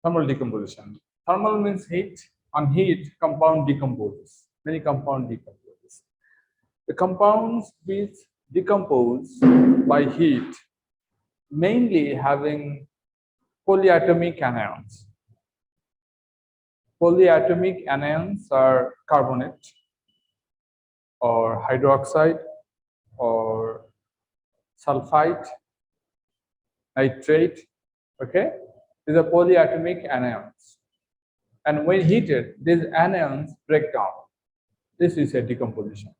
Thermal decomposition. Thermal means heat. On heat, compound decomposes. Many compound decomposes. The compounds which decompose by heat mainly having polyatomic anions. Polyatomic anions are carbonate or hydroxide or sulfite, nitrate. Okay, these are polyatomic anions. And when heated, these anions break down. This is a decomposition.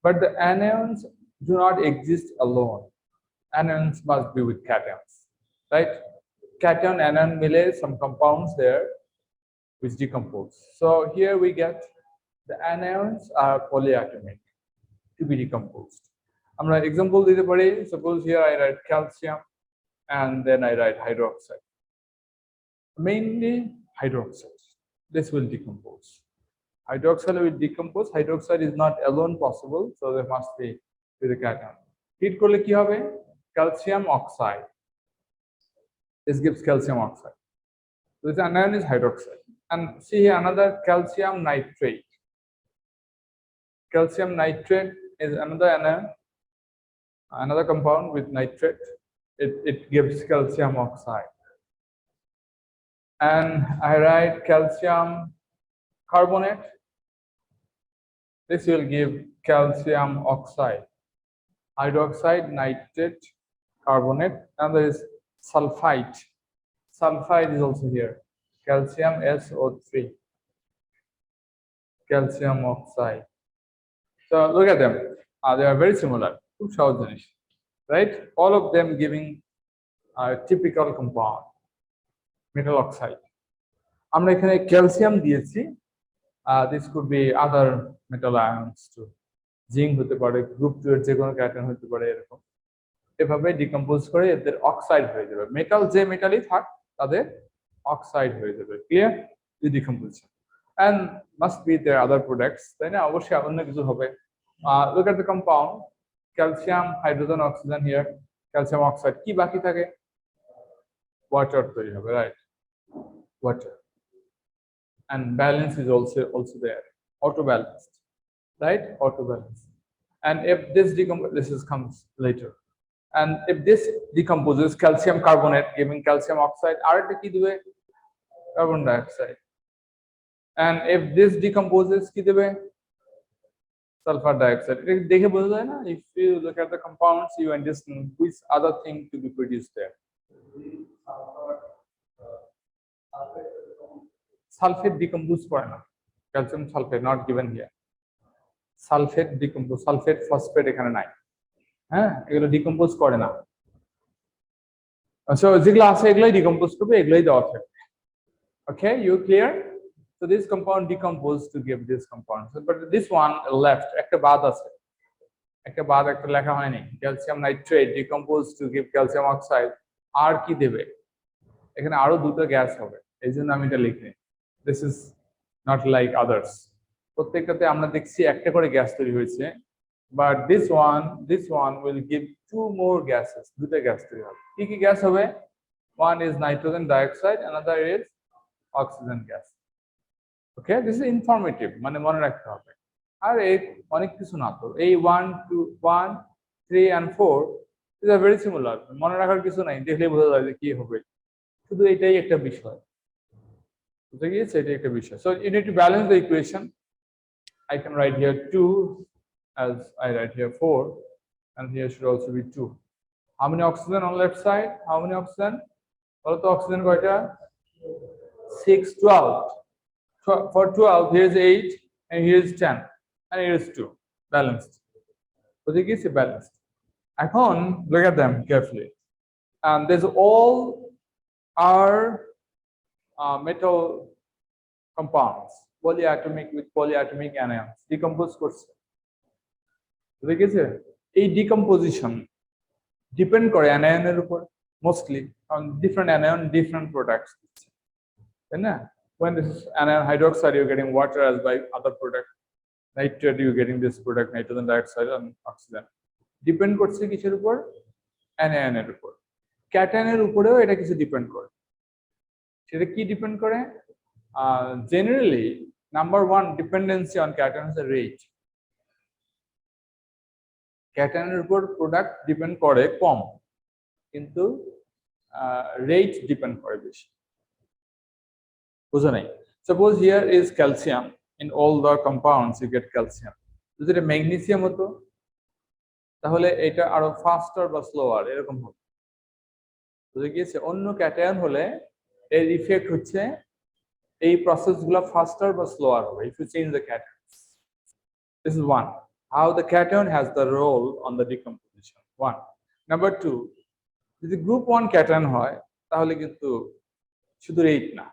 But the anions do not exist alone. Anions must be with cations, right? Cation anion mile some compounds there which decompose. So here we get the anions are polyatomic to be decomposed. আমরা example দিতে পারি, suppose here I write calcium and then I write hydroxide. Mainly hydroxide. This will decompose. Hydroxide will decompose. Hydroxide is not alone possible, so there must be with a cation. Heat করলে কি হবে? Calcium oxide. This gives calcium oxide. So this anion is hydroxide. And see here another calcium nitrate. Calcium nitrate is another anion, another compound with nitrate. It gives calcium oxide. And I write calcium carbonate. This will give calcium oxide. Hydroxide, nitrate, carbonate, and there is sulfite. Sulfide is also here. Calcium SO3. Calcium oxide. So look at them. They are very similar. Right? All of them giving a typical compound. Metal oxide. আমরা এখানে calcium দিয়েছি. This could be other metal ions too. Zinc হতে পারে, group 2 এর যে কোনো cation হতে পারে এরকম। এভাবে ডিকম্পোজ করে এদের অক্সাইড হয়ে যাবে। মেটাল যে মেটালই থাক তাদের অক্সাইড হয়ে যাবে। Clear? The decomposition. And must be there other products. তাই না? অবশ্যই অন্য কিছু হবে। Look at the compound. Calcium, hydrogen, oxygen here. Calcium oxide. কি বাকি থাকে? Water তৈরি হবে, right? Water. And balance is also there, auto balanced, right? Auto balanced. And if this decomposes, comes later, and if this decomposes calcium carbonate giving calcium oxide, কি দিবে? Carbon dioxide. And if this decomposes কি দিবে? Sulfur dioxide. এটা দেখে বোঝা যায় না? If you look at the compounds, you understand which other thing to be produced there. Sulfate decompose করে না, calcium sulfate not given here. Sulfate decompose, sulfate phosphate এখানে নাই, হ্যাঁ এগুলো ডিকম্পোজ করে না। সো যেগুলো আছে এগুলাই ডিকম্পোজ করবে, এগুলাই দেওয়া থাকবে। Okay, you clear? So this compound decompose to give this compound. So, but this one left একটা বাদ আছে, একটা বাদ একটা লেখা হয়নি। Calcium nitrate decompose to give calcium oxide, আর কি দেবে? এখানে আরো দুটো গ্যাস হবে, এই জন্য আমি এটা লিখিনি। This is not like others. প্রত্যেকটাতে আমরা দেখছি একটা করে গ্যাস তৈরি হয়েছে, but this one will give two more gases. দুটো গ্যাস তৈরি হবে। কি কি গ্যাস হবে? One is nitrogen dioxide, another is oxygen gas. Okay, this is informative, মানে মনে রাখতে হবে। আর এই অনেক কিছু না তো, এই 1 2 1 3 and 4 these are very similar. মনে রাখার কিছু নাই, দেখলেই বোঝা যায় যে কি হবে। শুধু এটাই একটা বিষয়। So you need to balance the equation. I can write here 2 as I write here 4, and here should also be 2. How many oxygen on left side? How many oxygen? Also oxygen koita? 6, 12. For 12, here is 8, and here is 10, and here is 2. Balanced. So this is balanced. এখন look at them carefully. And there's all our metal compounds, polyatomic with polyatomic anions, decompose করছে। দেখেছে? এই decomposition depend করে anion-এর উপর mostly on different anion, different products. তাই না? When this is anion hydroxide, you're getting water as by other product. Nitrate, you're getting this product, nitrogen dioxide and oxygen. Depend করছে কিসের উপর? Anion-এর উপর। Cation-এর উপরেও এটা কিছু depend করে। সেটা কি ডিপেন্ড করে? Generally number one dependency on cations এর রেট। ক্যাটায়নের উপর প্রোডাক্ট ডিপেন্ড করে কম, কিন্তু রেট ডিপেন্ড করে বেশি। বুঝো নাই? Suppose here is calcium, in all the compounds you get calcium. যদি এটা ম্যাগনেসিয়াম হতো তাহলে এটা আরো ফাস্টার বা স্লোয়ার এরকম হবে। বুঝে গিয়েছে? অন্য ক্যাটায়ন হলে এর ইফেক্ট হচ্ছে এই প্রসেসগুলো ফাস্টার বা স্লোয়ার হবে if you change the cations. This is one, how the cation has the role on the decomposition. One. Number two, যদি গ্রুপ 1 ক্যাটায়ন হয় তাহলে কিন্তু শুধু রেট না,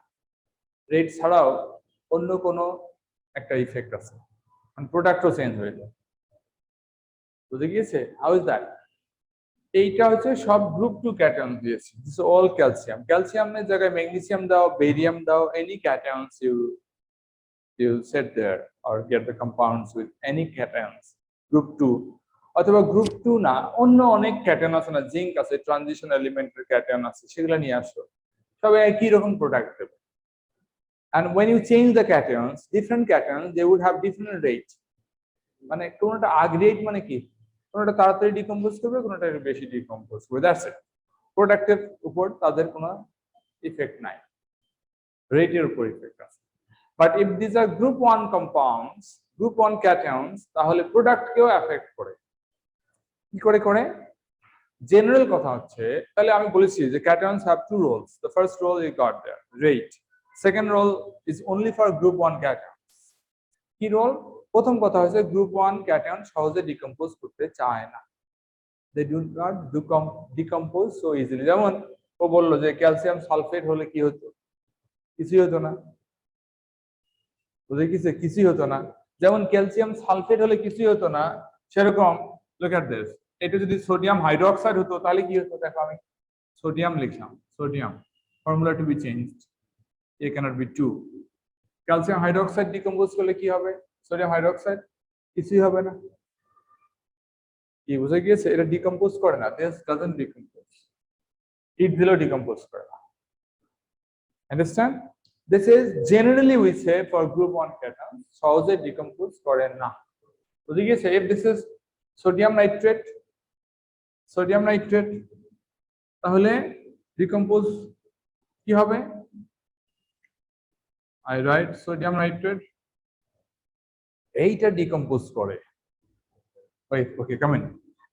রেট ছাড়াও অন্য কোনো একটা ইফেক্ট আছে, মানে প্রোডাক্টও চেঞ্জ হয়ে যায়। বুঝে গিয়েছে? How is that? এইটা হচ্ছে সব গ্রুপ 2 ক্যাটায়ন দিয়েছে। This is all calcium. ক্যালসিয়ামের জায়গায় ম্যাগনেসিয়াম দাও, বেরিয়াম দাও, any ক্যাটায়নস you set there or get the compounds with any cations group 2 অথবা গ্রুপ 2 না অন্য অনেক ক্যাটায়ন আছে না, জিঙ্ক আছে, ট্রানজিশন এলিমেন্টের ক্যাটায়ন আছে, সেগুলো নিয়ে আসো, সবাই একই রকম প্রোডাক্ট দেবে। and when you change the cations, different cations they would have different rate, মানে কোনটা আগ রেট মানে কি, কোনটা তাড়াতাড়ি ডিকম্পোজ করবে, কোনটা বেশি ডিকম্পোজ করবে, দ্যাটস ইট। প্রোডাক্টের উপর তাদের কোনো ইফেক্ট নাই, রেটের উপর ইফেক্ট আছে। But if these are group 1 compounds, group 1 cations, তাহলে প্রোডাক্ট কেও এফেক্ট করে। কি করে করে? জেনারেল কথা হচ্ছে, তাহলে আমি বলেছি যে cations have two roles. The first role you got there, rate. Second role is only for group 1 cations. কি রোল? প্রথম কথা হচ্ছে গ্রুপ 1 ক্যাটায়ন সহজে ডিকম্পোজ করতে চায় না। They do not decompose so easily. যেমন ও বলল যে ক্যালসিয়াম সালফেট হলে কি হতো? কিছুই হতো না। বুঝে গেছে? কিছুই হতো না। যেমন ক্যালসিয়াম সালফেট হলে কিছুই হতো না, সেরকম look at this, এটা যদি সোডিয়াম হাইড্রোক্সাইড হতো তাহলে কি হতো? দেখো আমি সোডিয়াম লিখলাম, sodium formula to be changed, a cannot be 2. Calcium hydroxide decompose করলে কি হবে? সোডিয়াম হাইড্রোক্সাইড, কিছুই হবে না। কি বুঝে গিয়েছে? এটা ডিকম্পোজ করে না, this doesn't decompose, হিট দিলেও ডিকম্পোজ করে না। Understand? This is generally we say for group 1 cation সহজে ডিকম্পোজ করে না। বুঝে গিয়েছে? if this is sodium nitrate, তাহলে ডিকম্পোজ কি হবে? I write sodium nitrate, এইটা ডিকম্পোজ করে। wait, okay, come in.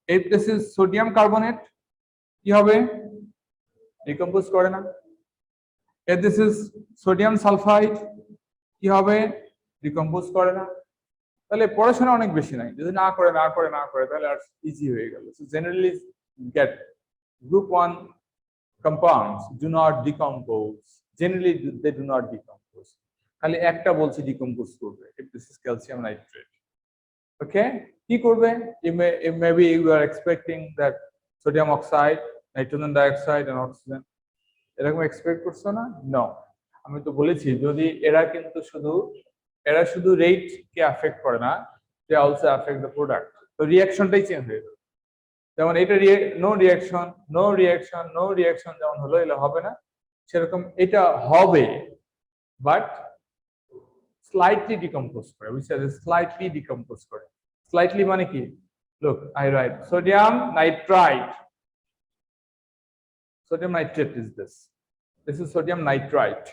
if this is sodium carbonate, কি হবে? ডিকম্পোজ করে না। if this is sodium sulfide, কি হবে? ডিকম্পোজ করে না। তাহলে পড়াশোনা অনেক বেশি নাই, যদি না করে তাহলে আর ইজি হয়ে গেল। so generally get group 1 compounds do not decompose, generally they do not decompose, খালি একটা বলছি ডিকম্পোজ করবে, if this is calcium nitrate. okay, কি করবে? maybe you are expecting that sodium oxide, nitrogen dioxide and oxygen, এরকম expect করছো না? No, আমি তো বলেছি যদি এরা শুধু রেট কে এফেক্ট করে না, they also affect the product, তো রিঅ্যাকশনটাই চেঞ্জ হয়ে যাবে। যেমন এটা নো রিঅ্যাকশন যেমন হলো, এগুলো হবে না, সেরকম এটা হবে বাট স্লাইটলি ডিকম্পোজ করে, বুঝছেন? স্লাইটলি ডিকম্পোজ করে। স্লাইটলি মানে কি? Look, I right sodium nitrite, sodium nitrate is this is sodium nitrite,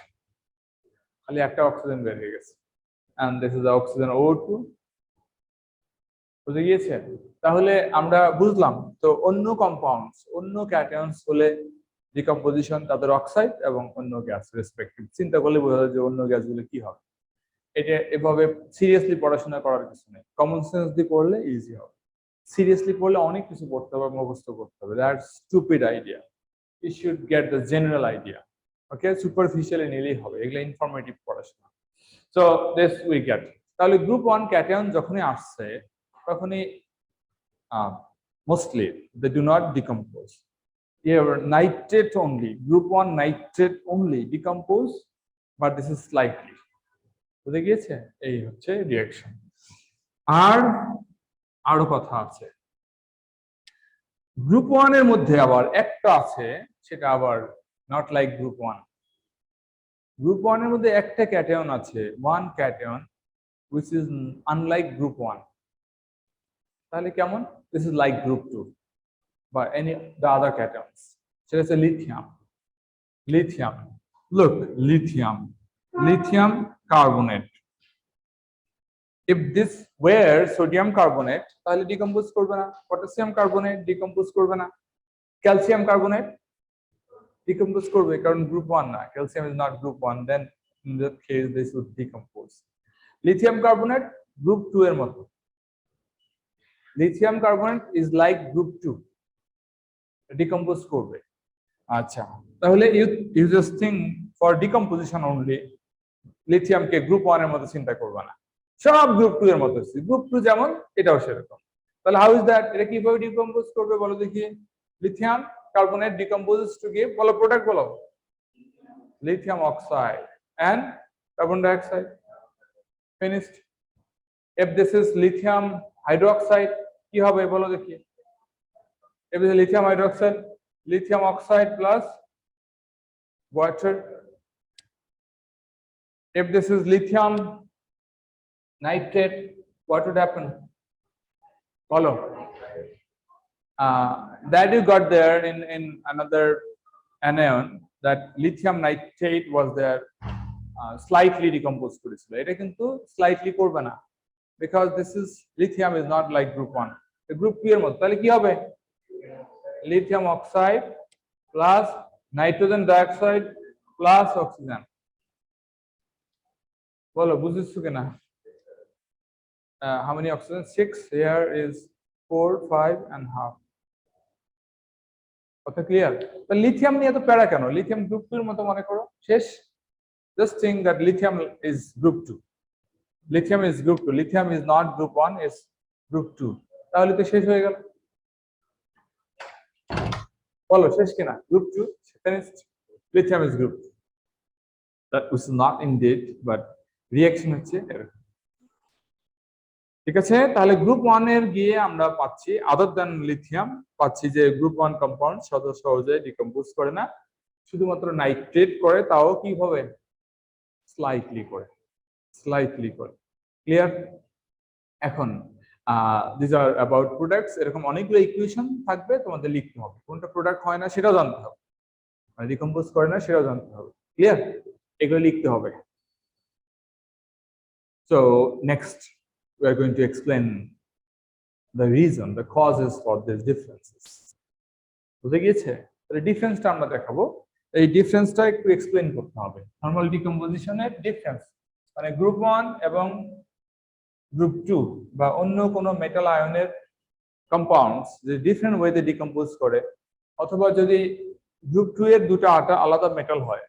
খালি একটা অক্সিজেন বের হয়ে গেছে, and this is the oxygen O2. বুঝে গিয়েছে? তাহলে আমরা বুঝলাম তো অন্য কম্পাউন্ডস, অন্য ক্যাটায়নস হলে ডিকম্পোজিশন তাদের অক্সাইড এবং অন্য গ্যাস রেসপেক্টিভ, চিন্তা করলে বোঝা যায় যে অন্য গ্যাসগুলো কি হবে। এটা এভাবে সিরিয়াসলি পড়াশোনা করার কিছু নেই, কমন সেন্স দিয়ে পড়লে ইজি হবে। সিরিয়াসলি পড়লে অনেক কিছু পড়তে হবে, মুখস্থ করতে হবে, that's stupid idea. You should get the general idea. Okay, superficially নিলেই হবে, এগুলো ইনফরমেটিভ পড়াশোনা। So this we get. তাহলে গ্রুপ 1 ক্যাটায়ন যখনই আসছে তখনই mostly they do not decompose. Here nitrate only, group 1 nitrate only decompose, but this is slightly. বুঝে গিয়েছে? এই হচ্ছে রিঅ্যাকশন। আরো কথা আছে, গ্রুপ 1 এর মধ্যে আবার একটা আছে, সেটা আবার নট লাইক গ্রুপ 1, গ্রুপ 1 এর মধ্যে একটা ক্যাটায়ন আছে, one cation which is unlike group 1, তাহলে কেমন? This is like group 2 বা any the other cations. সেটা হচ্ছে lithium. Lithium, look, lithium carbonate. If this were sodium carbonate তাহলে ডিকম্পোজ করবে না, পটাশিয়াম কার্বনেট ডিকম্পোজ করবে না, ক্যালসিয়াম কার্বনেট ডিকম্পোজ করবে কারণ গ্রুপ 1 না, calcium is not group 1, then in that case this would decompose. Lithium carbonate group 2 এর মতো, lithium carbonate is like group 2, decompose করবে। আচ্ছা, তাহলে you just think for decomposition only লিথিয়ামকে গ্রুপ 1 এর মতো চিন্তা করবে না, সব গ্রুপ 2 এর মতো। গ্রুপ 2 যেমন এটাও সেরকম। তাহলে হাউ ইজ দ্যাট? এটা কিভাবে ডিকম্পোজ করবে বলো দেখি? Lithium carbonate decomposes to give, বলো প্রোডাক্ট বলো, lithium oxide and carbon dioxide. Finished. if this is lithium hydroxide কি হবে বলো দেখি? if this is lithium oxide plus water. if this is lithium nitrate, what would happen? Follow. That you got there in another anion, that lithium nitrate was there, slightly decomposed করেছিল। এটা কিন্তু slightly করবে না, because this is lithium is not like group 1, the group 2 এর মতো। তাহলে কি হবে? lithium oxide plus nitrogen dioxide plus oxygen। বলো বুঝছো কিনা? How many oxygen? 6. Here is 4, 5 and half. কথা ক্লিয়ার? তো লিথিয়াম নিয়ে তো প্যারা কেন? লিথিয়াম গ্রুপ 2 এর মতো মনে করো, শেষ। Just think that lithium is group 2. Lithium is group 2. Lithium is not group 1, is group 2. তাহলে তো শেষ হয়ে গেল। বলো শেষ কিনা? group 2 finished. Lithium is group 2. That was not indeed, but reaction হচ্ছে এরকম। ঠিক আছে, তাহলে গ্রুপ 1 এর গিয়ে আমরা পাচ্ছি আদার দ্যান লিথিয়াম, পাচ্ছি যে গ্রুপ 1 কম্পাউন্ড সহজে ডিকম্পোজ করে না, শুধুমাত্র নাইট্রেট করে, তাও কিভাবে? স্লাইটলি করে। ক্লিয়ার? এখন দিস আর অ্যাবাউট প্রোডাক্টস। এরকম অনেকগুলো ইকুয়েশন থাকবে, তোমাদের লিখতে হবে, কোনটা প্রোডাক্ট হয় না সেটাও জানতে হবে, মানে ডিকম্পোজ করে না সেটাও জানতে হবে। ক্লিয়ার? এগুলো লিখতে হবে। So next we are going to explain the reason, the causes for these differences. বুঝে গিয়েছে? তাহলে ডিফারেন্সটা আমরা দেখাবো। এই ডিফারেন্সটা একটু এক্সপ্লেইন করতে হবে। নরমাল ডিকম্পোজিশনের ডিফারেন্স মানে গ্রুপ 1 এবং গ্রুপ 2 বা অন্য কোনো মেটাল আয়নের কম্পাউন্ডস যে ডিফারেন্ট ওয়েতে ডিকম্পোজ করে, অথবা যদি গ্রুপ 2 এর দুটো আলাদা মেটাল হয়,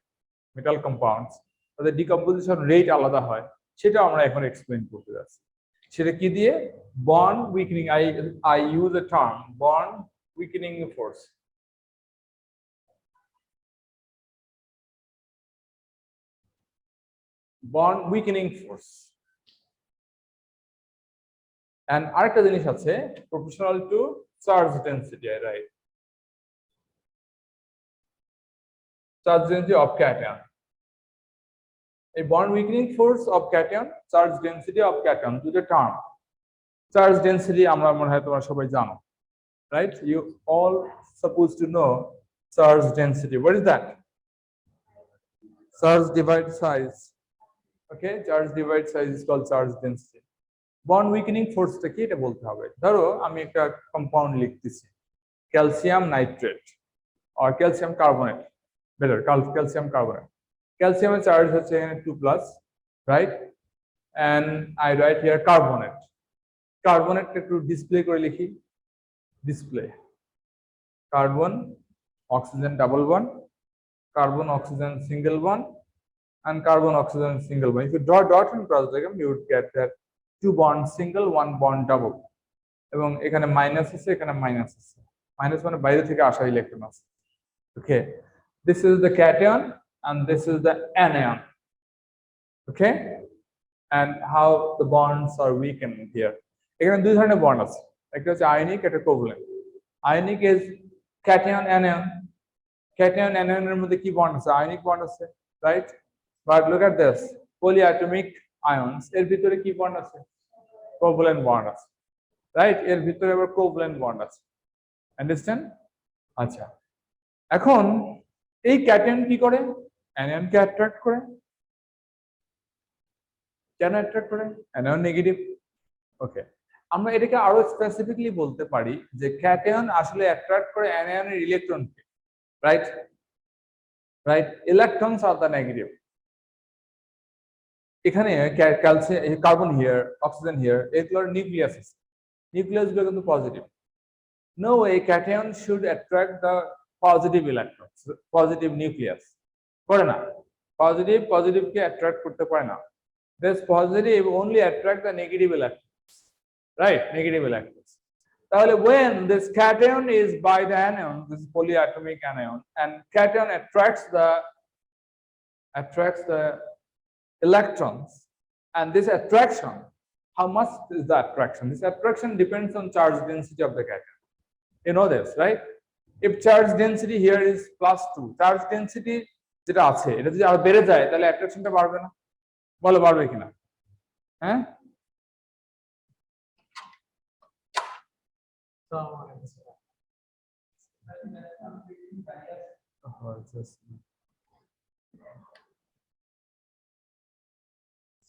মেটাল কম্পাউন্ডস, তাদের ডিকম্পোজিশন রেট আলাদা হয়, সেটা আমরা এখন এক্সপ্লেইন করতে যাচ্ছি। সেটা কি দিয়ে? Bond উইকেনিং। I use a term bond weakening force. Bond weakening force. And আরেকটা জিনিস আছে, proportional to charge density, right? Charge density of cation. A bond weakening force of cation, charge density of cation, দুটো term. Charge density আমরা মনে হয় তোমরা সবাই জানো, right? You all supposed to know charge density. What is that? Charge divide size. Okay, charge divide size is called charge density. Bond weakening force টা কি এটা বলতে হবে। ধরো আমি একটা কম্পাউন্ড লিখতেছি, calcium nitrate or calcium carbonate, better calcium carbonate. ক্যালসিয়ামের চার্জ হচ্ছে এখানে 2+, right? And I write here carbonate. কার্বনেটটা একটু ডিসপ্লে করে লিখি, display carbon oxygen double bond, carbon oxygen single bond, and carbon oxygen single bond. If you dot and cross diagram, you would get that 2 bonds single, 1 bond double. এবং এখানে minus আছে, এখানে minus আছে, minus মানে বাইরে থেকে আসা electron আছে। Okay, this is the cation and this is the anion. Okay, and how the bonds are weakened here. এখানে দুই ধরনের বন্ড আছে, একটা হচ্ছে আয়নিক, একটা covalent. Ionic is cation anion. Cation anion এর মধ্যে কি বন্ড আছে? আয়নিক বন্ড আছে, right? But look at this, polyatomic ions এর ভিতরে কি বন্ড আছে? কোভ্যালেন্ট বন্ড আছে, রাইট? এর ভিতরে আবার কোভ্যালেন্ট বন্ড আছে, আন্ডারস্ট্যান্ড? আচ্ছা, এখন এই ক্যাটায়ন কি করে? অ্যানায়ন কে অ্যাট্রাক্ট করে। কেন অ্যাট্রাক্ট করে? Anion negative. ওকে, আমরা এটাকে আরো স্পেসিফিকলি বলতে পারি যে ক্যাটায়ন আসলে অ্যাট্রাক্ট করে অ্যানায়নের ইলেকট্রনকে, right? Right, electrons are the negative. এখানে calcium, carbon here, oxygen here, এগুলোর নিউক্লিয়াস আছে, নিউক্লিয়াস গুলো কিন্তু positive. No way cation should attract the positive electrons, positive nucleus. করে না, পজিটিভ কে অ্যাট্রাক্ট করতে পারে না। This positive only attract the negative electrons, right? Negative electrons. তাহলে when this cation is by the anion, this is polyatomic anion, and cation attracts the electrons, and this attraction, how much is the attraction? This attraction depends on charge density of the cation. You know this, right? If charge density here is +2, charge density যেটা আছে এটা যদি আরো বেড়ে যায় তাহলে অ্যাট্রাকশনটা বাড়বে না? বলো বাড়বে কিনা? হ্যাঁ,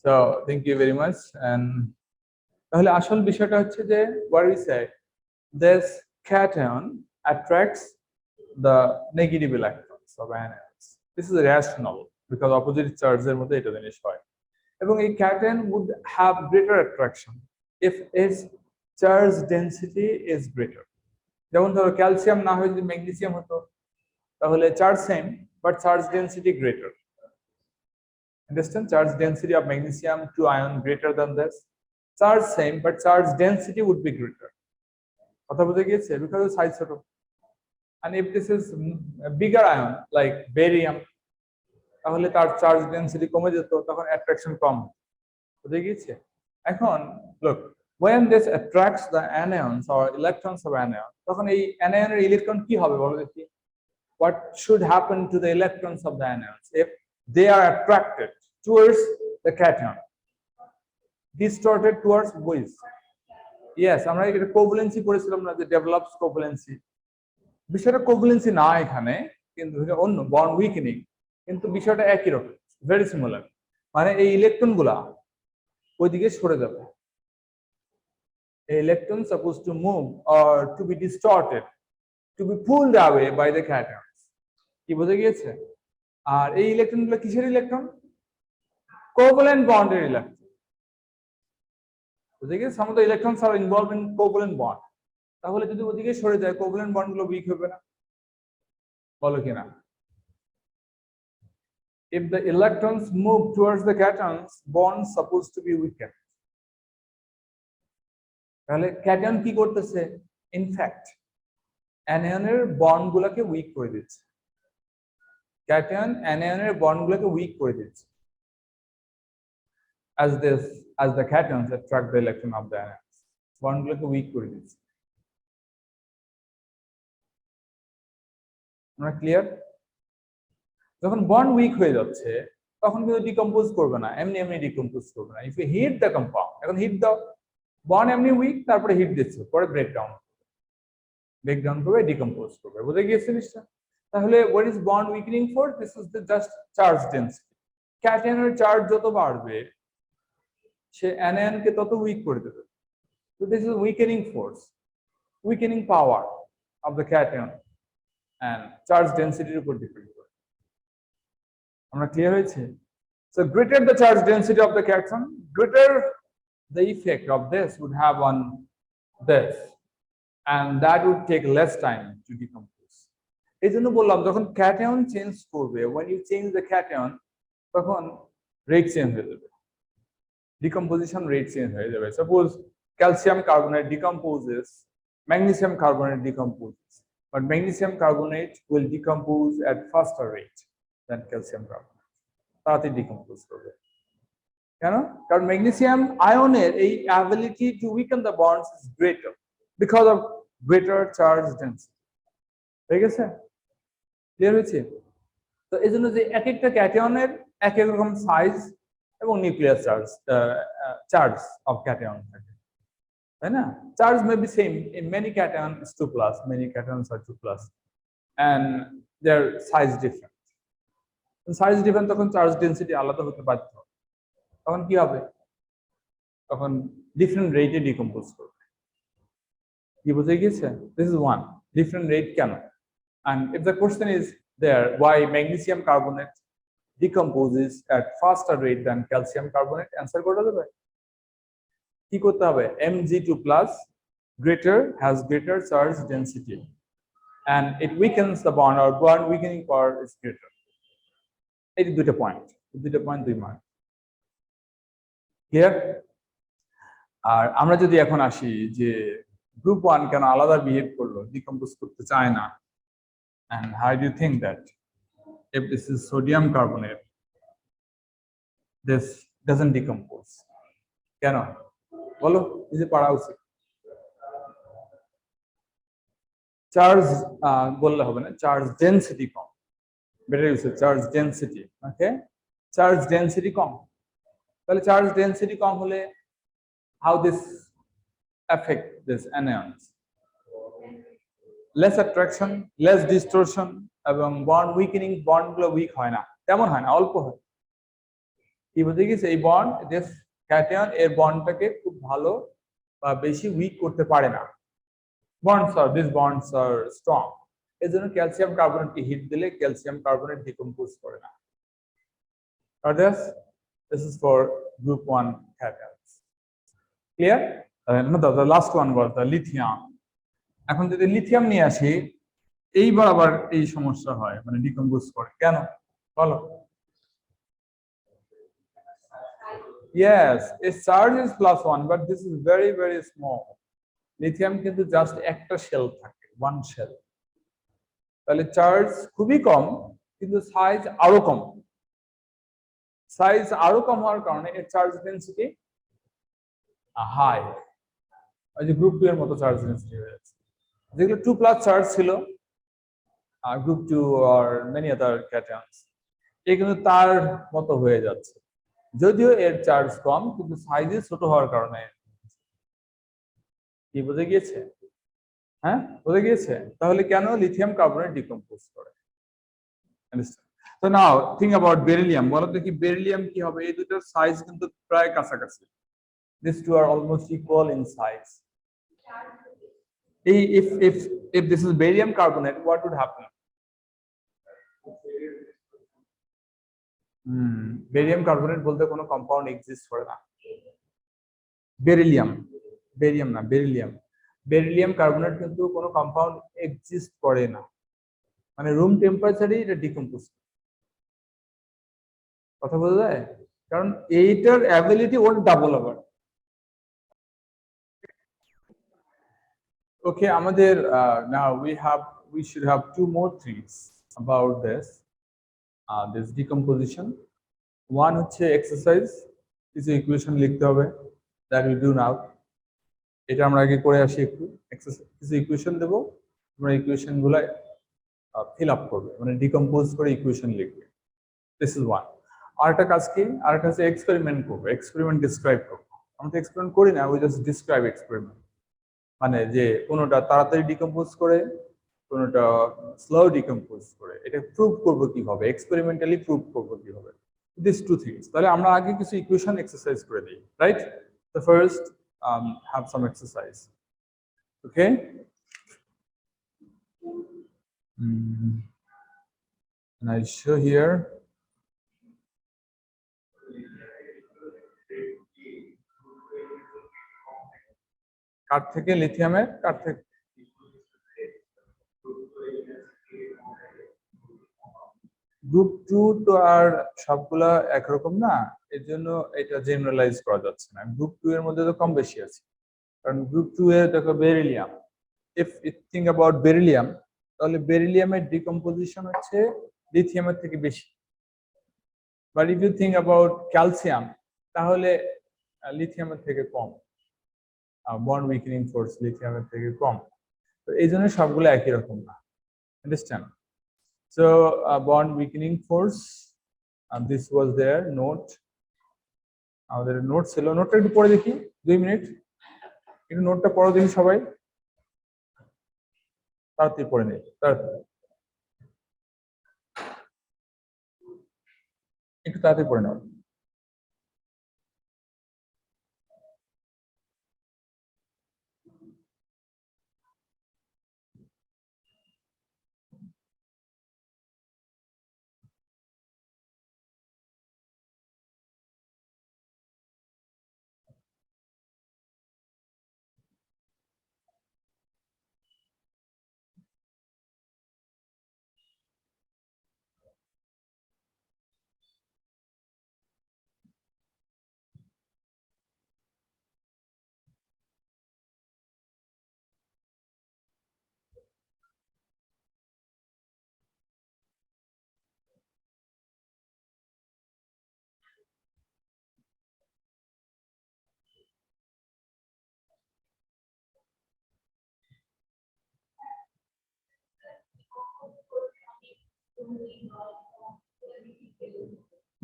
so thank you very much. And তাহলে আসল বিষয়টা হচ্ছে যে what we say, this cation attracts the negative electrons of anions. This is rational because opposite charge এর মধ্যে এটা জিনিস হয়, এবং এই cation would have greater attraction if its charge density is greater. যেমন ধরো ক্যালসিয়াম না হয়ে যদি ম্যাগনেসিয়াম হতো তাহলে charge same but charge density greater. Understand? Charge density of magnesium 2 ion greater than this. Charge same but charge density would be greater. কথা বুঝে গিয়েছে? Because the size ছোট। And if this is a bigger ion like barium, তাহলে তার charge density কমে যেত, তখন attraction কম। বুঝে গিয়েছে? এখন look, when this attracts the anions or electrons of anion, তখন এই অ্যানায়নের ইলেকট্রন কি হবে বলো দেখি? What should happen to the electrons of the anions if they are attracted towards the cation? Distorted towards which? Yes, আমরা এটা covalency পড়েছিলাম না, যে ডেভেলপস কোভ্যালেন্সি। বিষয়টা কোভ্যালেন্সি না এখানে, কিন্তু অন্য বন্ড উইকেনিং, কিন্তু বিষয়টা একই রকম, ভেরি সিমিলার। মানে এই ইলেকট্রন গুলা ওইদিকে সরে যাবে। Electron supposed to move or to be distorted, to be pulled away by the cations. কি বুঝে গিয়েছে? আর এই ইলেকট্রন গুলো কিসের ইলেকট্রন? কোভ্যালেন্ট বন্ডের ইলেকট্রন। বুঝে গিয়েছে? Some of the electrons are involved in covalent bond. তাহলে যদি ওদিকে সরে যায় কোভ্যালেন্ট বন্ড গুলো উইক হবে না? বলো কিনা? If the electrons move towards the cations, bonds supposed to be weakened. তাহলে ক্যাটায়ন কি করতেছে? ইনফ্যাক্ট অ্যানায়নের বন্ড গুলোকে উইক করে দিচ্ছে। ক্যাটায়ন অ্যানায়নের বন্ড গুলোকে উইক করে দিচ্ছে as the cations attract the electron of the anions, bond গুলোকে উইক করে দিচ্ছে। আমরা ক্লিয়ার? যখন বন্ড উইক হয়ে যাচ্ছে তখন কিন্তু ডিকম্পোজ করবে না, এমনি ডিকম্পোজ করবে না। If you heat the compound, এখন হিট দাও, বন্ড এমনি উইক, তারপরে হিট দিচ্ছে, পরে ব্রেকডাউন করবে, ডিকম্পোজ করবে। বুঝে গিয়েছে নিশ্চয়? তাহলে what is bond weakening for? This is the just charge density. ক্যাটায়নের চার্জ যত বাড়বে সে অ্যানায়নকে তত উইক করে দেবে। So this is weakening force, weakening power of the cation and charge density উপর ডিপেন্ড করে। আমরা ক্লিয়ার হয়েছে? So greater the charge density of the cation, greater the effect of this would have on this, and that would take less time to decompose. এই জন্য বললাম যখন cation change করবে, when you change the cation, তখন rate change হয়ে যাবে, decomposition rate change হয়ে যাবে। Suppose calcium carbonate decomposes, magnesium carbonate decomposes, but magnesium carbonate will decompose at faster rate than calcium carbonate. তাড়াতাড়ি ডিকম্পোজ করবে। কেন? কারণ ম্যাগনেসিয়াম আয়নের এই ability to weaken the bonds is greater because of greater charge density. ঠিক আছে? Clear হয়েছে? তো এই জন্য যে এক একটা ক্যাটায়নের এক এক রকম সাইজ এবং নিউক্লিয়ার চার্জ অফ ক্যাটায়ন থাকে, তাই না? Charge may be same in many cation is 2+, many cations are 2+, and their size different. Size different, তখন চার্জ ডেনসিটি আলাদা হতে বাধ্য। তখন কি হবে? তখন ডিফারেন্ট রেটে ডিকম্পোজ করবে। কি বুঝে গিয়েছে? This is one different rate কেন? And if the question is there, why magnesium carbonate decomposes at faster rate than calcium carbonate, answer করা যাবে? কি করতে হবে? Mg2+ has greater charge density and it weakens the bond, or bond weakening power is greater. এই দুটো point, দুই mark. Clear? আর আমরা যদি এখন আসি যে গ্রুপ 1 কেন আলাদা বিহেভ করলো, ডিকম্পোজ করতে চায় না, and how do you think that if this is sodium carbonate this doesn't decompose? কেন বলো, নিজে পড়া উচিত। চার্জ বললে হবে না, চার্জ ডেনসিটি কম, বেটার ইউজ চার্জ ডেনসিটি। ওকে, চার্জ ডেনসিটি কম, তাহলে চার্জ ডেনসিটি কম হলে how this affect this anions? Less attraction, less distortion, এবং বন্ড উইকেনিং, বন্ড গুলো উইক হয় না, তেমন হয় না, অল্প হয়। কি বুঝে গেছে? এই বন্ড, দিস ক্যাটায়ন এর বন্ডটাকে খুব ভালো বা বেশি উইক করতে পারে না। these bonds are strong, এই জন্য ক্যালসিয়াম কার্বনেটকে হিট দিলে ক্যালসিয়াম কার্বনেট ডিকম্পোজ করে না। This is for group 1 cations. Clear? The last one was the lithium. এখন যদি লিথিয়াম নিয়ে আসি, এইবার আবার এই সমস্যা হয়, মানে ডিকম্পোজ করে কেন বলো? Yes, its charge is +1, but this is very very small. Lithium কিন্তু জাস্ট একটা শেল থাকে, ওয়ান শেল, তাহলে চার্জ খুবই কম কিন্তু সাইজ আরো কম। সাইজ আরো কম হওয়ার কারণে এর চার্জ ডেনসিটি হাই, ওই যে গ্রুপ 2 এর মতো চার্জ ডেনসিটি হয়ে যাচ্ছে। যেগুলো 2+ চার্জ ছিল, group 2 or many other cations, এই কিন্তু তার মতো হয়ে যাচ্ছে, যদিও এর চার্জ কম কিন্তু সাইজে ছোট হওয়ার কারণে। কি বুঝে গিয়েছে? হ্যাঁ, বুঝে গিয়েছে? তাহলে কেন লিথিয়াম কার্বনেট ডিকম্পোজ করে? So now think about beryllium. বলো দেখি বেরিলিয়াম কি হবে? এই দুটোর সাইজ কিন্তু প্রায় কাছাকাছি, these two are almost equal in size. If this is barium carbonate, what would happen? Barium carbonate বলতে কোনো কম্পাউন্ড এক্সিস্ট করে না। বেরিলিয়াম, বেরিয়াম না, বেরিলিয়াম, বেরিলিয়াম কার্বনেট কিন্তু কোনো কম্পাউন্ড এক্সিস্ট করে না, মানে রুম টেম্পারেচারে এটা ডিকম্পোজ। কথা বোঝা যায়? কারণ এইটার অ্যাবিলিটি ওর ডাবল আবার। ওকে, আমাদের now we should have 2 more things about this decomposition. One হচ্ছে এক্সারসাইজ, কিছু ইকুয়েশন লিখতে হবে, that we do now. এটা আমরা আগে করে আসি, একটু এক্সারসাইজ, কিছু ইকুয়েশন দেব, তোমরা ইকুয়েশন গুলো ফিল আপ করবে, মানে ডিকম্পোজ করে ইকুয়েশন লিখবে। This is one. আরেকটা কাজ কি? আরেকটা হচ্ছে এক্সপেরিমেন্ট করবে, এক্সপেরিমেন্ট ডিসক্রাইব করবো। আমরা তো এক্সপেরিমেন্ট করি না, উই জাস্ট ডিসক্রাইব এক্সপেরিমেন্ট, মানে যে কোনোটা তাড়াতাড়ি ডিকম্পোজ করে, কোনোটা স্লো ডিকম্পোজ করে, এটা প্রুভ করবো কিভাবে, এক্সপেরিমেন্টালি প্রুভ করবো কিভাবে, দিস 2 things. তাহলে আমরা আগে কিছু ইকুয়েশন এক্সারসাইজ করে দিই, right? The first have some exercise. Okay, and I show here কার থেকে লিথিয়ামের, কার থেকে গ্রুপ 2 তো আর সবগুলা একরকম না, এর জন্য এটা জেনারেলাইজ করা যাচ্ছে না। গ্রুপ 2 এর মধ্যে তো কম বেশি আছে, কারণ গ্রুপ 2 এ দেখো beryllium, if you think about beryllium, তাহলে বেরিলিয়ামের ডিকম্পোজিশন হচ্ছে লিথিয়ামের থেকে বেশি। But if you think about calcium, তাহলে লিথিয়ামের থেকে কম, বন্ড উইকেনিং ফোর্স লিথিয়ামের থেকে কম। তো এই জন্য সবগুলো একই রকম না, understand? So bond weakening force, and this was their note. আমাদের নোট ছিল, নোটটা একটু পড়ে দেখি 2 মিনিট, একটু নোটটা পড়ো দেখি সবাই, তাড়াতাড়ি পড়ে নেই, তাড়াতাড়ি একটু তাড়াতাড়ি পড়ে নাও।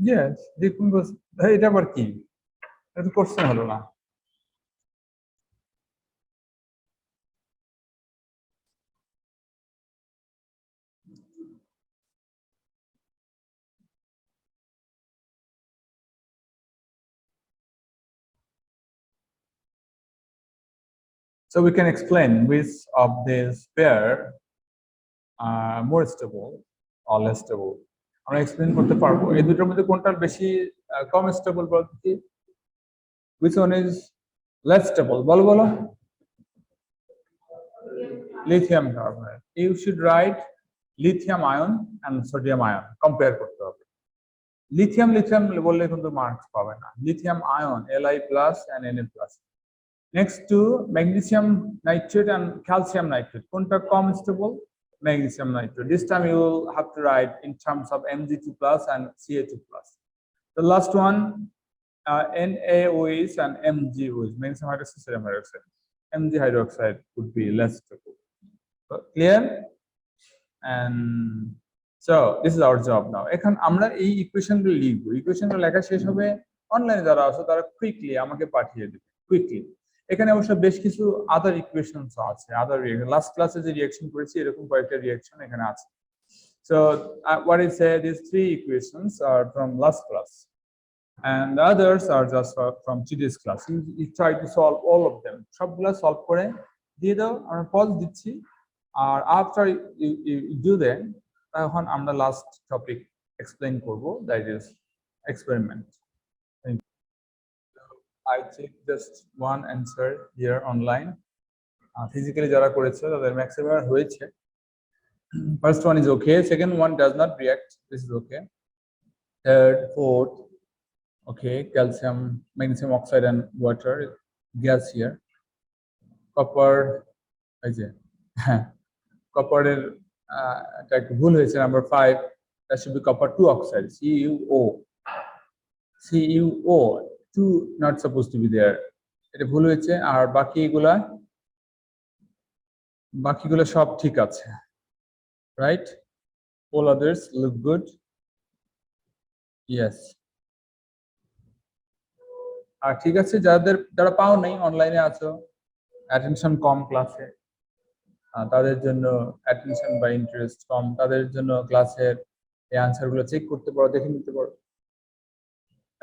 Yes, এটা আবার কি? এটা তো কোশ্চেন হলো না। So we can explain which of these pair are more stable or less stable. আমরা এক্সপ্লেইন করতে পারবো এই দুটোর মধ্যে কোনটা বেশি কম স্টেবল বলতে কি? Which one is less stable? বলো বলো। Lithium carbonate. You should write lithium ion and sodium ion. Compare করতে হবে। লিথিয়াম লিথিয়াম বললে কিন্তু মার্কস পাবে না। Lithium ion Li plus and Na plus. Next to magnesium nitrate and calcium nitrate. কোনটা কম stable? Magnesium nitrate. This time you will have to write in terms of Mg2 plus and Ca2 plus. The last one, NaOH and MgOH, magnesium hydroxide, sodium hydroxide. Mg hydroxide would be less stable. So, clear? And so this is our job now. এখন আমরা এই ইকুয়েশনগুলো লিখব। ইকুয়েশনগুলো লেখা শেষ হবে, অনলাইনে যারা আছে তারা কুইকলি আমাকে পাঠিয়ে দেবে, কুইকলি। এখানে অবশ্য বেশ কিছু আদার ইকুয়েশনস আছে, আদার লাস্ট ক্লাসে যে রিঅ্যাকশন করেছি এরকম কয়েকটা রিঅ্যাকশন এখানে আছে। So what I said is 3 equations are from last class and the others are just from today's class. You try to solve all of them. সবগুলা সলভ করে দিয়ে দাও, আমরা পজ দিচ্ছি, আর after you do them তখন আমরা last topic explain করব, that is experiment. I check just one answer here online. Physically যারা করেছে তাদের ম্যাক্সিমাম হয়েছে। First one is okay, second one does not react, this is okay. Third, fourth, okay, calcium, magnesium oxide and water, gas here. Copper, এই যে কপারের এটা একটু ভুল হয়েছে, number 5, that should be copper 2 oxide, CuO 2 not supposed to be there, এটা ভুল হয়েছে। আর বাকিগুলো সব ঠিক আছে, right? All others look good. Yes. আর ঠিক আছে, যারা পাও নাই অনলাইনে আছো, অ্যাটেনশন কম ক্লাসে, তাদের জন্য অ্যাটেনশন বা ইন্টারেস্ট কম, তাদের জন্য ক্লাসের এই আনসারগুলো চেক করতে পারো, দেখে নিতে পারো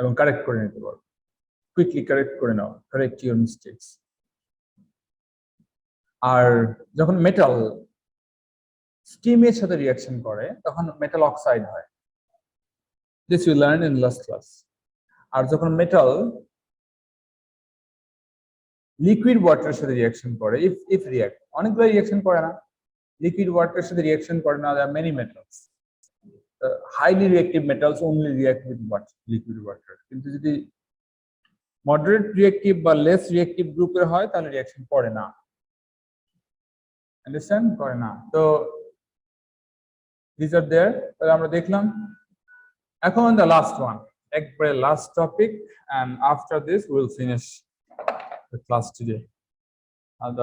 এবং কারেক্ট করে নিতে পারো, কুইকলি কারেক্ট করে নাও, কারেক্ট ইউর মিস্টেকস। আর যখন মেটাল স্টিমের সাথে রিঅ্যাকশন করে তখন মেটাল অক্সাইড হয়, this you learn in last class. আর যখন মেটাল লিকুইড ওয়াটারের সাথে রিঅ্যাকশন করে, ইফ রিঅ্যাক্ট, অনেকগুলো রিঅ্যাকশন করে না, লিকুইড ওয়াটারের সাথে রিঅ্যাকশন করে না, there are many metals, highly reactive metals only react with water, liquid water. কিন্তু যদি মডারেট রিঅ্যাক্টিভ বা লেস রিঅ্যাক্টিভ গ্রুপের হয় তাহলে রিঅ্যাকশন করে না, আন্ডারস্ট্যান্ড, করে না। তো these are there, তাহলে আমরা দেখলাম। এখন the last one, একবারে last topic, and after this we will finish the class today. And,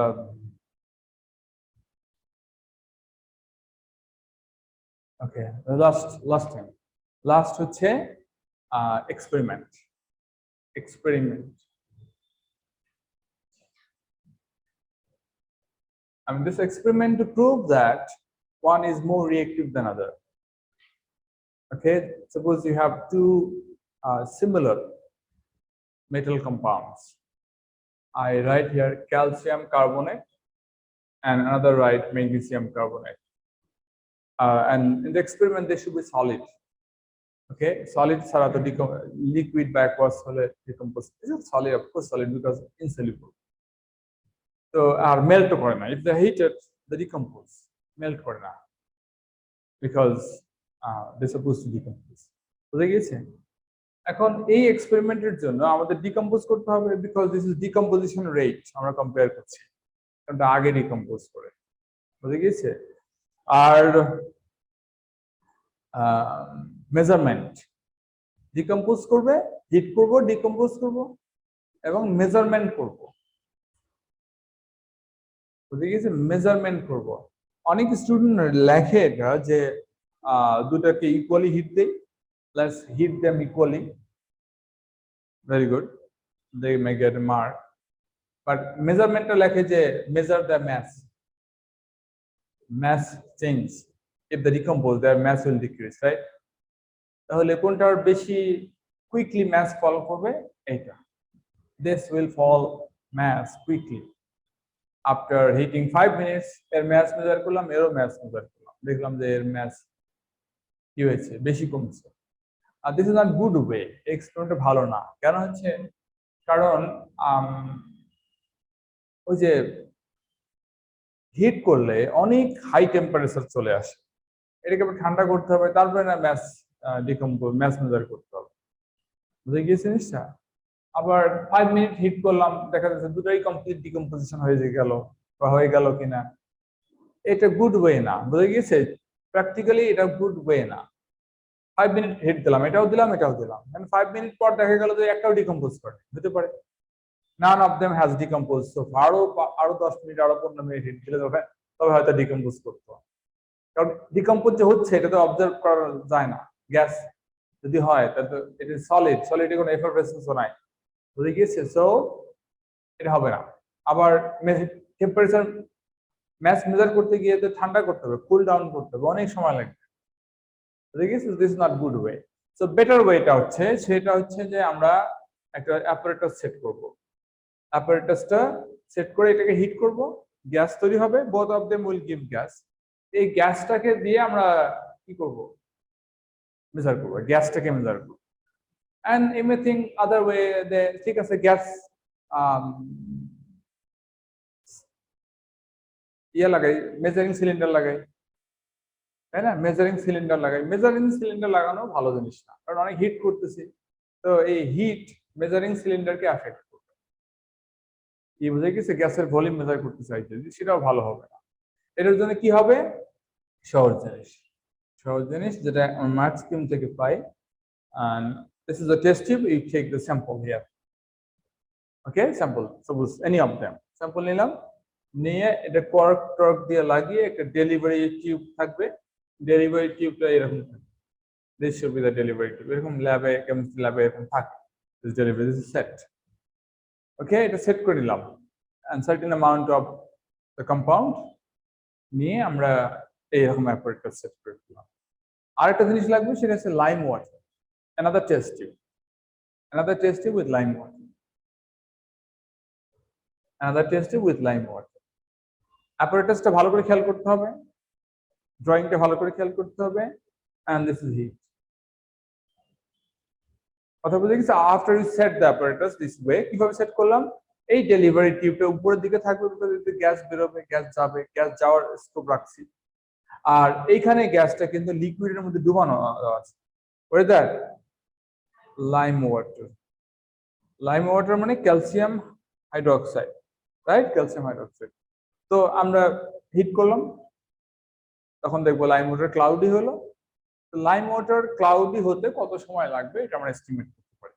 okay, last হচ্ছে experiment. I mean, this experiment to prove that one is more reactive than other. Okay, suppose you have two similar metal compounds. I write here calcium carbonate and another write magnesium carbonate. And in the experiment, they should be solid. Okay, solid ছাড়া তো liquid by aqueous হলে decompose. This is solid, of course, solid because insoluble. So R melt করে না. If they heated, they decompose. Melt করে না because they're supposed to decompose. বুঝে গিয়েছে? এখন এই এক্সপেরিমেন্টের জন্য আমাদের ডিকম্পোজ করতে হবে because this is decomposition rate আমরা কম্পেয়ার করছি, এটা আগে ডিকম্পোজ করে। বুঝে গিয়েছে? আর মেজারমেন্ট, ডিকম্পোজ করবে, হিট করব, ডিকম্পোজ করব এবং মেজারমেন্ট করব। বুঝে গিয়েছে? মেজারমেন্ট করব। অনেক স্টুডেন্ট লেখে এটা যে দুটাকে ইকুয়ালি হিট দেই, let's heat them equally. Very good, they may get a mark. But measurement like measure the mass change. If they decompose, their mass will decrease, right? তাহলে কোনটার বেশি quickly mass fall করবে? এটা। This will fall mass quickly. After heating 5 minutes, এর mass measure করলাম, এরও mass measure করলাম, দেখলাম যে এর mass কি হয়েছে, বেশি কমছে। আর this is not good way, experiment ভালো না। কেন হচ্ছে? কারণ ওই যে হিট করলে অনেক হাই টেম্পারেচার চলে আসে, এটাকে ঠান্ডা করতে হবে, তারপরে না ম্যাস মেজার করতে হবে। বুঝে গিয়েছে জিনিসটা? আবার 5 মিনিট হিট করলাম, দেখা যাচ্ছে দুটাই কমপ্লিট ডিকম্পোজিশন হয়ে গেল বা হয়ে গেল কিনা, এটা গুড ওয়ে না। বুঝে গিয়েছে? প্র্যাকটিক্যালি এটা গুড ওয়ে না। 5 মিনিট হিট দিলাম, এটাও দিলাম, এটাও দিলাম, 5 মিনিট পর দেখা গেল যে একটাও ডিকম্পোজ করে, হতে পারে none of them has decomposed. So আরো 10 মিনিট, আরো 15 মিনিট হিট দিলে তবে হয়তো ডিকম্পোজ করতে হবে। কারণ ডিকম্পোজ যে হচ্ছে এটা তো অবজার্ভ করা যায় না। গ্যাস যদি হয় তাহলে ইট ইজ সলিড, কোনো এফারভেসেন্সও নাই। বুঝে গিয়েছে? সো এটা হবে না। আবার টেম্পারেচার ম্যাস মেজার করতে গিয়ে তো ঠান্ডা করতে হবে, কুল ডাউন করতে হবে, অনেক সময় লাগবে। This is not good way. So better ওয়েটা হচ্ছে, সেটা হচ্ছে যে আমরা একটা অ্যাপারেটাস সেট করব। অ্যাপারেটাসটা সেট করে এটাকে হিট করব, গ্যাস তৈরি হবে, both of them will give gas. এই গ্যাসটাকে দিয়ে আমরা কি করব? মেজার করব, গ্যাসটাকে মেজার করব। এন্ড এনিথিং আদার ওয়ে, ঠিক আছে, গ্যাস লাগাই, মেজারিং সিলিন্ডার লাগাই, তাই না? মেজারিং সিলিন্ডার লাগানো ভালো জিনিস না, কারণ অনেক হিট করতেছি, তো এই হিট মেজারিং সিলিন্ডারকে এফেক্ট করবে। কি বুঝে গেছে? গ্যাসের ভলিউম মেজার করতে চাইছে, সেটাও ভালো হবে না। এটার জন্য কি হবে? সহজ জিনিস যেটা মার্ক স্কিম থেকে পাই। and this is a test tube, you take the sample here. Okay, sample, suppose any of them, sample নিলাম, নিয়ে এটা কর্ক দিয়ে লাগিয়ে একটা ডেলিভারি টিউব থাকবে, ডেলিভারি টিউবটা এরকম থাকবে, this should be the delivery tube, এরকম কেমিস্ট্রি ল্যাবে এরকম থাকে, this delivery, this is set. Okay, এটা সেট করে নিলাম, and certain amount of the compound নিয়ে আমরা এইরকম অ্যাপারেটাস সেট করে দিলাম। আরেকটা জিনিস লাগবে, সেটা হচ্ছে lime water, another test tube with lime water, অ্যাপারেটাসটা ভালো করে খেয়াল করতে হবে, ড্রয়িংটা ভালো করে খেয়াল করতে হবে, and this is heat. কথা বুঝে গেছে? After you set the apparatus this way, কিভাবে সেট করলাম? এই ডেলিভারি টিউবটা উপরের দিকে থাকবে, গ্যাস বেরোবে, গ্যাস যাবে, গ্যাস যাওয়ার স্কোপ রাখছি। আর এইখানে গ্যাসটা কিন্তু লিকুইডের মধ্যে ডুবানো আছে, ওই দ্যাট লাইম ওয়াটার মানে calcium hydroxide, right? Calcium hydroxide. তো আমরা হিট করলাম, তখন দেখবো লাইম ওয়াটার ক্লাউডি হলো। লাইম ওয়াটার ক্লাউডি হতে কত সময় লাগবে এটা আমরা এস্টিমেট করতে পারি।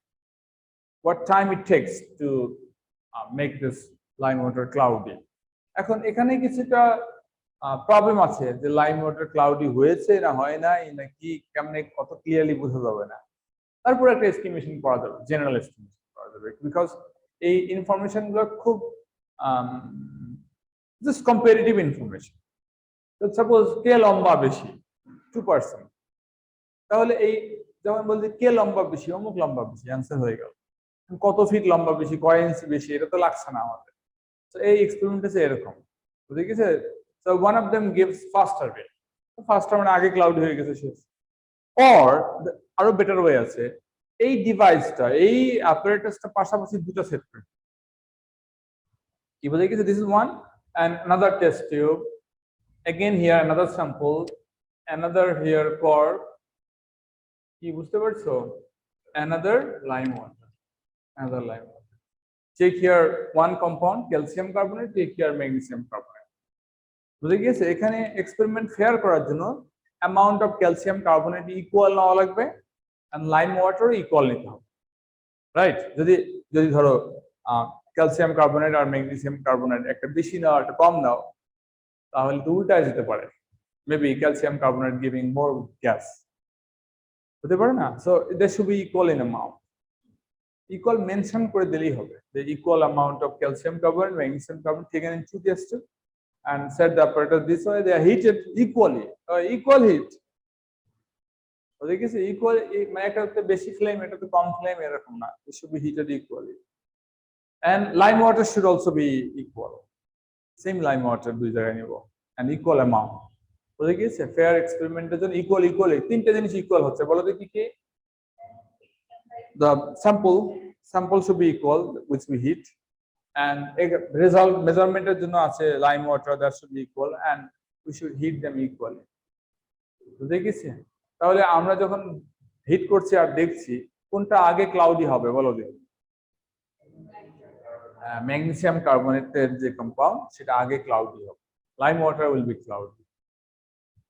what time it takes to make this lime water cloudy. এখন এখানে কিছুটা প্রবলেম আছে যে লাইম ওয়াটার ক্লাউডি হয়েছে না হয় না নাকি কেমনে কত ক্লিয়ারলি বোঝা যাবে না, তারপর একটা এস্টিমেশন করা যাবে, জেনারেল এস্টিমেশন করা যাবে, বিকজ এই ইনফরমেশন গুলো খুব জাস্ট কম্পারেটিভ ইনফরমেশন। সাপোজ কে লম্বা বেশি 2%, তাহলে এই যেমন বলছে কে লম্বা বেশি, অমুক লম্বা বেশি, অ্যান্সার হয়ে গেল। কত ফিট লম্বা বেশি, কয় ইঞ্চি বেশি, এটা তো লাগছে না আমাদের। তো এই এক্সপেরিমেন্ট আছে এরকম, বুঝে গেছে। So one of them gives ফাস্টার rate, ফাস্টার মানে আগে ক্লাউড হয়ে গেছে শেষ। অর আরো বেটার ওয়ে আছে, এই ডিভাইসটা, এই অ্যাপারেটাসটা পাশাপাশি দুটো সেট করে, কি বুঝে গেছে। This is one, and another test tube, again here another sample, another here cork, কি বুঝতে পারছো, another lime water, another lime water. Take here one compound calcium carbonate, take here magnesium carbonate. বুঝে গেছে। এখানে এক্সপেরিমেন্ট ফেয়ার করার জন্য amount of calcium carbonate equal নেওয়া লাগবে, and lime water ইকুয়াল নিতে হবে, রাইট। যদি যদি ধরো ক্যালসিয়াম কার্বনেট আর ম্যাগনেসিয়াম কার্বনেট একটা বেশি নাও একটা কম নাও, তাহলে তো উল্টায় যেতে পারে, maybe calcium carbonate giving more gas, হতে পারে না। So they should be equal in amount, equal mention করে দিলেই হবে, the equal amount of calcium carbonate, magnesium carbonate taken in two test tubes and set the apparatus this way, they are heated equally, equal heat, বুঝে গেছে। Equal মানে একটা তো বেশি flame, এটা তো কম ফ্লেম, এরকম না, it should be heated equally, and lime water should also be equal, same lime water দুই জায়গায় নিব, and equal amount, বুঝে গেছে। ফেয়ার এক্সপেরিমেন্টের জন্য ইকুয়াল ইকুয়ালি তিনটা জিনিস ইকুয়াল হচ্ছে, বলো তো কি কি। The sample should be equal which we heat, and result measurement এর জন্য আছে lime water, that should be equal, and we should heat them equally, বুঝে গেছে। তাহলে আমরা যখন হিট করছি আর দেখছি কোনটা আগে ক্লাউডি হবে, বলো দেখি। ম্যাগনেসিয়াম কার্বনেটের যে কম্পাউন্ড সেটা আগে ক্লাউডি হবে, lime water will be cloudy.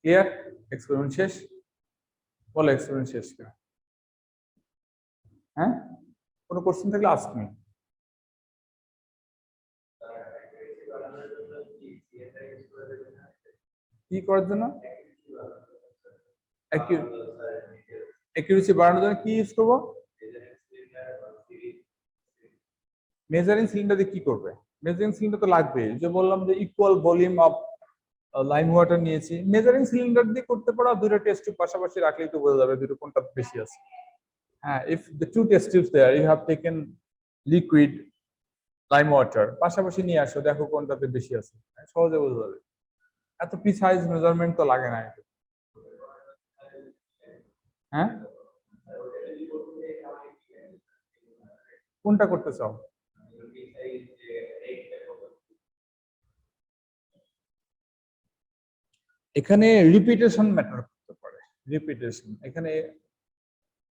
Clear? Experiment শেষ, বলো এক্সপেরিমেন্ট শেষ কিনা। হ্যাঁ, কোনো কোশ্চেন থাকলে আস্ক মি। কি করার জন্য? অ্যাকিউরেসি বাড়ানোর জন্য কি ইউজ করবো? মেজারিং সিলিন্ডার দিয়ে কি করবে? মেজারিং সিলিন্ডার তো লাগবে, যে বললাম যে equal volume of lime water নিয়েছি, মেজারিং সিলিন্ডার দিয়ে করতে পারো, দুটো টেস্ট টিউব পাশাপাশি রাখলেই তো বোঝা যাবে দুটো কোনটা বেশি আছে। হ্যাঁ, if the two test tubes there you have taken liquid lime water, পাশাপাশি নিয়ে আসো, দেখো কোনটাতে বেশি আছে, সহজে বোঝা যাবে। এত প্রিসাইজ মেজারমেন্ট তো লাগে না। হ্যাঁ, কোনটা করতে চাও? এখানে রিপিটেশন ম্যাটার করতে পারে, রিপিটেশন। এখানে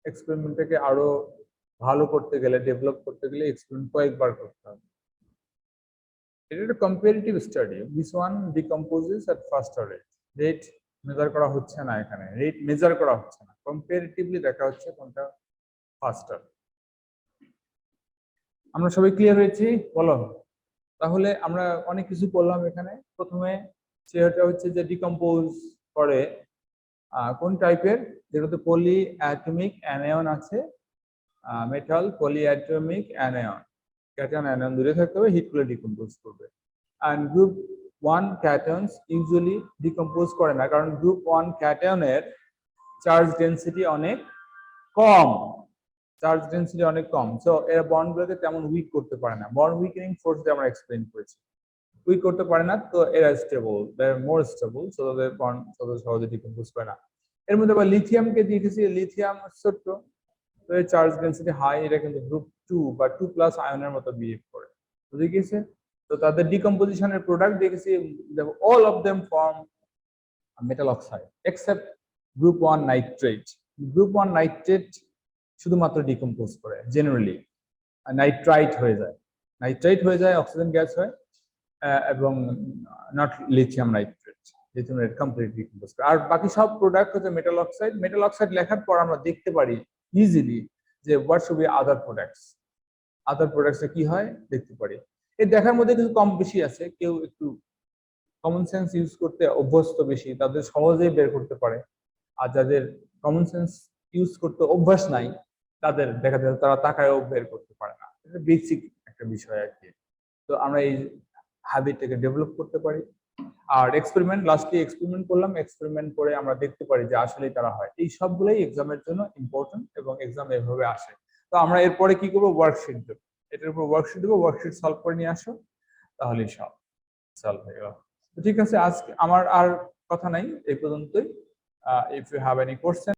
এক্সপেরিমেন্টটাকে আরো ভালো করতে গেলে, ডেভেলপ করতে গেলে এক্সপেরিমেন্ট কয়েকবার করতে হবে। এটা একটা comparative study, this one decomposes at faster rate, rate measure করা হচ্ছে না, এখানে রেট মেজার করা হচ্ছে না, কম্পারেটিভলি দেখা হচ্ছে কোনটা ফাস্টার। আমরা সবাই ক্লিয়ার হয়েছি, বলো। তাহলে আমরা অনেক কিছু করলাম এখানে। প্রথমে সেটা হচ্ছে যে ডিকম্পোজ করে কোন টাইপের, যেটাতে পলি অ্যাটমিক অ্যানায়ন আছে, মেটাল পলি অ্যাটমিক অ্যানায়ন, ক্যাটায়ন অ্যানায়ন দূরে থাকতে হবে, হিট করে ডিকম্পোজ করবে। and group 1 cations usually decompose করে না, কারণ গ্রুপ 1 ক্যাটায়নের চার্জ ডেনসিটি অনেক কম, চার্জ ডেনসিটি অনেক কম, সো এরা বন্ডগুলোকে তেমন উইক করতে পারে না। বন্ড উইকেনিং ফোর্স দিয়ে আমরা এক্সপ্লেইন করেছি, উইক করতে পারে না, তো এরা স্টেবল, দে আর মোর স্টেবল, সো তাদের বন্ড সহজে ডিকম্পোজ করে না। এর মধ্যে আবার লিথিয়ামকে দেখেছি, লিথিয়াম ছোট্ট, তো এর চার্জ ডেনসিটি হাই, এটা কিন্তু গ্রুপ 2 বা 2+ আয়নের মতো বিহেভ করে, বুঝে গেছে। তো তাদের ডিকম্পোজিশনের প্রোডাক্ট দেখেছি, all of them form metal oxide except group 1 nitrate. Group 1 nitrate শুধুমাত্র ডিকম্পোজ করে জেনারেলি, নাইট্রাইট হয়ে যায়, নাইট্রাইট হয়ে যায়, অক্সিজেন গ্যাস হয়, এবং not lithium nitrate, lithium nitrate complete decompose করে। আর বাকি সব প্রোডাক্ট হচ্ছে মেটাল অক্সাইড। মেটাল অক্সাইড লেখার পর আমরা দেখতে পারি ইজিলি যে what should be other products, other প্রোডাক্টসে কি হয় দেখতে পারি। এই দেখার মধ্যে কিছু কম বেশি আছে, কেউ একটু কমন সেন্স ইউজ করতে অভ্যস্ত বেশি তাদের সহজেই বের করতে পারে, আর যাদের কমন সেন্স ইউজ করতে অভ্যাস নাই তাদের দেখা যায় তারা তাকায়ও বের করতে পারে না। এটা বেসিক একটা বিষয় আর কি। তো আমরা এই হ্যাবিটটাকে ডেভেলপ করতে পারি। আর এক্সপেরিমেন্ট, লাস্টলি এক্সপেরিমেন্ট করলাম, এক্সপেরিমেন্ট করে আমরা দেখতে পারি যে আসলেই তারা হয়। এই সবগুলোই এক্সামের জন্য ইম্পর্টেন্ট এবং এক্সাম এভাবে আসে। তো আমরা এরপরে কি করবো, ওয়ার্কশিট দেবো, এটার উপর ওয়ার্কশিট দেবো, ওয়ার্কশিট সলভ করে নিয়ে আসো, তাহলেই সব সলভ হয়ে গেল। ঠিক আছে, আজকে আমার আর কথা নাই, এই পর্যন্তই। If you have any question